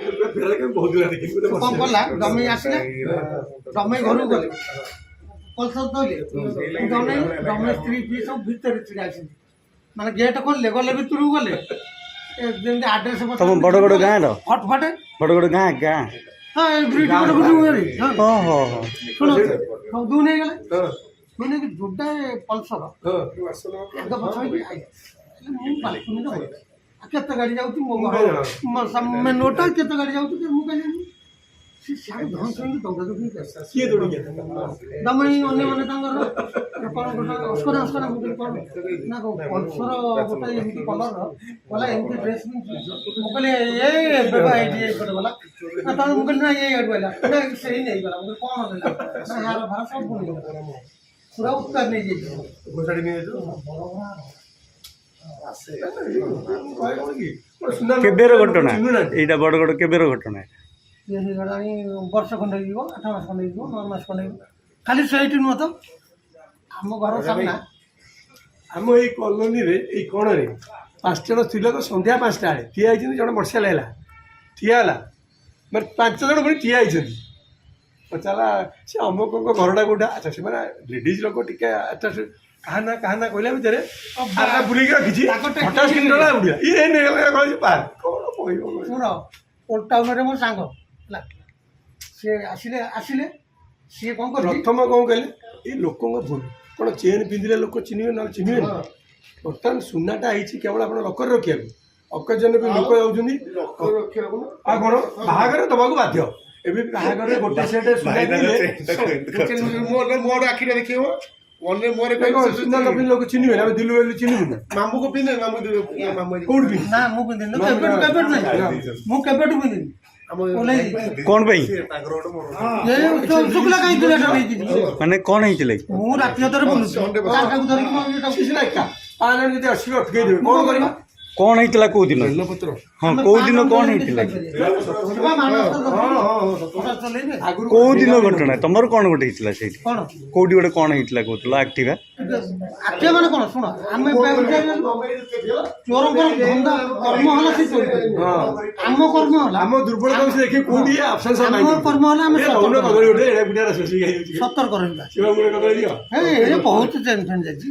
कौन कला डमई आसले डमई घर को गले पल्सर धोले डमई स्त्री भी सब भीतर छिड़ा माने गेट खोलले गले भीतर गले जेंदे एड्रेस तुम बड़ बड़ गाँ रो फटफटे बड़ बड़ गाँ गाँ हां ब्रिज बड़ बड़ रे हो हो सुनो सब दू नहीं गले मैंने कि जुड्डा पल्सर एकदम पछाई आई मु बालकनी रे केते गाड़ी जाउती मो घर मैं नोटा केते गाड़ी जाउती मु कहले से सारे धन संग दौड़ा दौड़ी किए दौड़ी गया दमई अन्य माने तांगर कोन गोटा अस्कर अस्कर मु कोन ना को पल्सर गोटा एमती कलर वाला एमती ड्रेस में मु कहले ए बेबा आईडी कोड वाला ना ता मु कहले ना ये आईडी वाला ना सही नहीं गला मु कोन होला ना हार भार सब बोल पूरा उत्तर नहीं जे गोसाड़ी नहीं जो केबेर घटना एटा बड़ बड़ केबेर घटना ये गलानी वर्ष खंड हो 8 मास खंड हो 9 मास खंड खाली सेठी नुह तो हम घर सामना आम ये कॉलोनी रे ये कोण रे 5 जन स्त्री लोक संध्या 5टा आड़े ठिया होती जन मोटरसाइकेल है ठिया है मैं 5 जन पुणी ठिया होती पचारा से अमुक घरटा कौटा अच्छा से लेडीज लोक टे कहना कहला भितर बुलिक रखी हठात उड़ा ये शुण ओल्ड टाउन रे मो सांग सी आसिले आसिले सी कौन कर प्रथम कौन कहले ये लोक भूल कौन चेन पिंधिले लोक चिन्हे ना चिन्हे बर्तमान सुनाटा आई केवल आप लकर रखा अकेजन भी लोक जाऊँगी कौन बाहागर दबा बाध्य एवं बाहागर गोटे सेट मोर आखिरे देखिए ओनले मोरे सुना पिन लोक चिन्हे ना दिल्ली वाली चिन्हू ना मामू को पिने मामू मामू कौन पिन ना मु पिन केबेट नहीं मु केबेट पिन कौन भाई ये शुक्ला कहीं दूर नहीं माने कौन हेतिले मु राति हतरे बोलु काका को धरि किसी ना का पान जदि आसीबे अटके देबे कौन करबा कौन हेतिला को दिन हां को दिन कौन हेतिला को दिन घटना तमर कौन गोटे हेतिला सेठी कौन कोडी गोटे कौन हेतिला कहतला एक्टिवा आखे माने कोन सुन आमे चोर को धंदा कर्म होला से चोरी आम कर्म होला आम दुर्बल कौन से देखि कोडी ऑप्शन सब आम कर्म होला आमे कौन कदली गोटे एडा बिटारा सोसी गई सत्तर करबा शिवा मुरे कदली दियो हे ये बहुत टेंशन जाजी